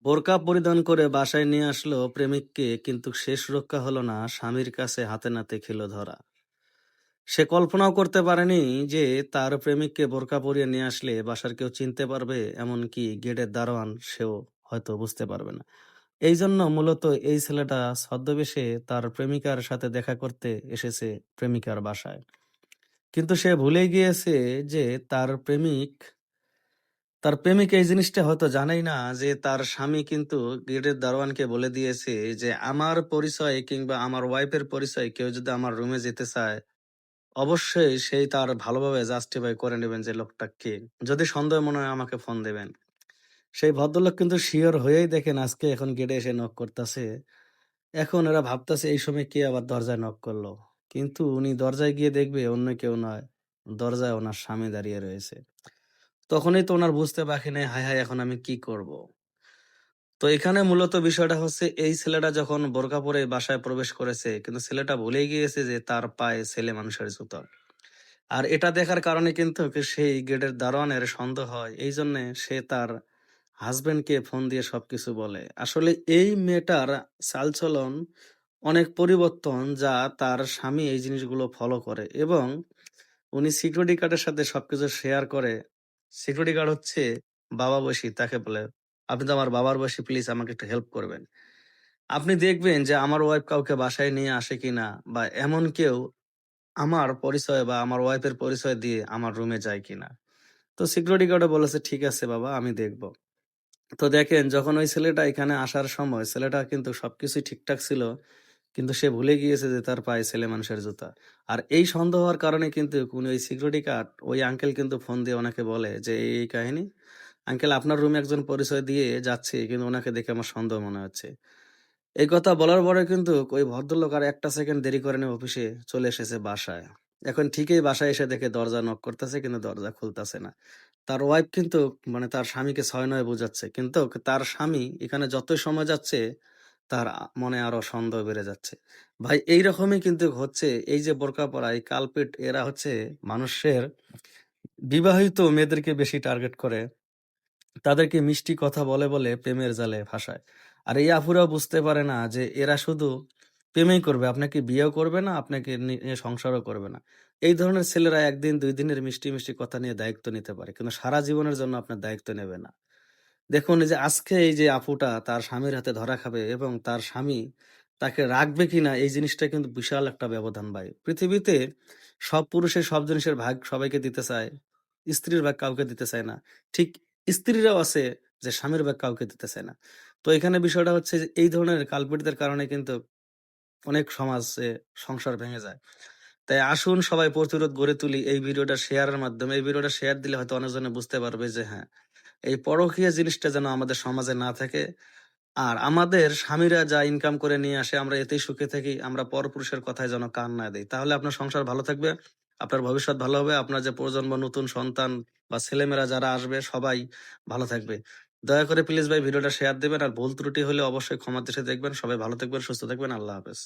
বোরকা পরিধান করে বাসায় নিয়ে আসলো প্রেমিককে, কিন্তু শেষ রক্ষা হলো না, স্বামীর কাছে হাতে নাতে খেলো ধরা। সে কল্পনাও করতে পারেনি যে তার প্রেমিককে বোরকা পরিয়ে নিয়ে আসলে বাসার কেউ চিনতে পারবে, এমনকি গেটের দারোয়ান সেও হয়তো বুঝতে পারবে না। এই জন্য মূলত এই ছেলেটা ছদ্মবেশে তার প্রেমিকার সাথে দেখা করতে এসেছে প্রেমিকার বাসায়। কিন্তু সে ভুলে গিয়েছে যে তার প্রেমিক তার প্রেমিক এই জিনিসটা হয়তো জানেই না যে তার স্বামী কিন্তু গেটের দারোয়ানকে বলে দিয়েছে যে আমার পরিচয় কিংবা আমার ওয়াইফের পরিচয় কেউ যদি আমার রুমে যেতে চায়, অবশ্যই সেই তার ভালোভাবে জাস্টিফাই করে নেবেন যে লোকটা কে। যদি সন্দেহ মনে হয় আমাকে ফোন দেবেন। সেই ভদ্রলোক কিন্তু শিওর হয়েই দেখেন আজকে এখন গেটে এসে নক করতেছে। এখন এরা ভাবতেছে এই সময় কে আবার দরজায় নক করলো। কিন্তু উনি দরজায় গিয়ে দেখবে অন্য কেউ নয়, দরজায় ওনার স্বামী দাঁড়িয়ে রয়েছে। তখনই তো ওনার বুঝতে বাকি নেই, হায় হায় এখন আমি কি করব। তো এখানে মূলত বিষয়টা হচ্ছে এই ছেলেটা যখন বোরকা পরে বাসায় প্রবেশ করেছে, কিন্তু ছেলেটা ভুলেই গিয়েছে যে তার পায়ে ছেলে মানুষের জুতা। আর এটা দেখার কারণে কিন্তু সেই গেটের দারোয়ানের সন্দেহ হয়, এই জন্য সে তার হাজবেন্ডকে ফোন দিয়ে সবকিছু বলে। আসলে এই মেয়েটার চালচলন অনেক পরিবর্তন, যা তার স্বামী এই জিনিসগুলো ফলো করে এবং উনি সিকিউরিটি গার্ডের সাথে সবকিছু শেয়ার করে। সিকিউরিটি গার্ড হচ্ছে বাবা বয়সী, তাকে বলে আপনি তো আমার বাবার বয়সী, প্লিজ আমাকে একটু হেল্প করবেন। আপনি দেখবেন যে আমার ওয়াইফ কাউকে বাসায় নিয়ে আসে কিনা, বা এমন কেউ আমার পরিচয় বা আমার ওয়াইফের পরিচয় দিয়ে আমার রুমে যায় কিনা। তো সিকিউরিটি গার্ডও বলেছে ঠিক আছে বাবা, আমি দেখব। তো দেখেন যখন ওই ছেলেটা এখানে আসার সময় ছেলেটা কিন্তু সবকিছুই ঠিকঠাক ছিল, কিন্তু সে ভুলে গিয়েছে যে তার পায়ে ছেলে মানুষের জুতা। আর এই সন্দেহ হওয়ার কারণে কিন্তু উনি ওই সিকিউরিটি গার্ড ওই আঙ্কেল কিন্তু ফোন দিয়ে ওনাকে বলে যে এই কাহিনী, আঙ্কেল আপনার রুমে একজন পরিচয় দিয়ে যাচ্ছে, কিন্তু ওনাকে দেখে আমার সন্দেহ মনে হচ্ছে। এই কথা বলার পরে কিন্তু ওই ভদ্রলোক আর একটা সেকেন্ড দেরি করেনি, অফিসে চলে এসেছে বাসায়। এখন ঠিকই বাসায় এসে দেখে দরজা নক করতেছে, কিন্তু দরজা খুলতেছে না। তার ওয়াইফ কিন্তু মানে তার স্বামীকে ছয় নয় বোঝাচ্ছে, কিন্তু তার স্বামী এখানে যতই সময় যাচ্ছে তার মনে আরো সন্দেহ বেড়ে যাচ্ছে। ভাই এইরকমই কিন্তু হচ্ছে, এই যে বোরকা পরা এই কালপিট এরা হচ্ছে মানুষের বিবাহিত মেয়েদেরকে বেশি টার্গেট করে, তাদেরকে মিষ্টি কথা বলে বলে প্রেমের জালে ফাঁসায়। আর এই আপুরাও বুঝতে পারে না যে এরা শুধু প্রেমেই করবে, আপনাকে বিয়েও করবে না, আপনাকে নিয়ে সংসারও করবে না। এই ধরনের ছেলেরা একদিন দুই দিনের মিষ্টি মিষ্টি কথা নিয়ে দায়িত্ব নিতে পারে, কিন্তু সারা জীবনের জন্য আপনার দায়িত্ব নেবে না। দেখুন এই যে আজকে এই যে আপুটা তার স্বামীর হাতে ধরা খাবে এবং তার স্বামী তাকে রাখবে কিনা, এই জিনিসটা কিন্তু বিশাল একটা ব্যবধান ভাই। পৃথিবীতে সব পুরুষের সব জিনিসের ভাগ সবাইকে দিতে চায়, স্ত্রীর ভাগ কাউকে দিতে চায় না। ঠিক স্ত্রীরাও আছে যে স্বামীর ভাগ কাউকে দিতে চায় না। তো এখানে বিষয়টা হচ্ছে যে এই ধরনের কালপিটদের কারণে কিন্তু অনেক সমাজে সংসার ভেঙে যায়। তাই আসুন সবাই প্রতিরোধ গড়ে তুলি এই ভিডিওটা শেয়ারের মাধ্যমে। এই ভিডিওটা শেয়ার দিলে হয়তো অনেকজনে বুঝতে পারবে যে হ্যাঁ, এই পরকীয়া জিনিসটা যেন আমাদের সমাজে না থাকে। আর আমাদের স্বামীরা যা ইনকাম করে নিয়ে আসে আমরা এতেই সুখে থাকি। আমরা পরপুরুষের কথায় যেন কান না দেই। তাহলে আপনার সংসার ভালো থাকবে, আপনার ভবিষ্যৎ ভালো হবে, আপনার যে প্রজন্ম নতুন সন্তান বা ছেলেমেয়েরা যারা আসবে সবাই ভালো থাকবে। দয়া করে প্লিজ ভাই ভিডিওটা শেয়ার দিবেন। আর ভুল ত্রুটি হলে অবশ্যই ক্ষমার দৃষ্টিতে দেখবেন। সবাই ভালো থাকবেন, সুস্থ থাকবেন। আল্লাহ হাফেজ।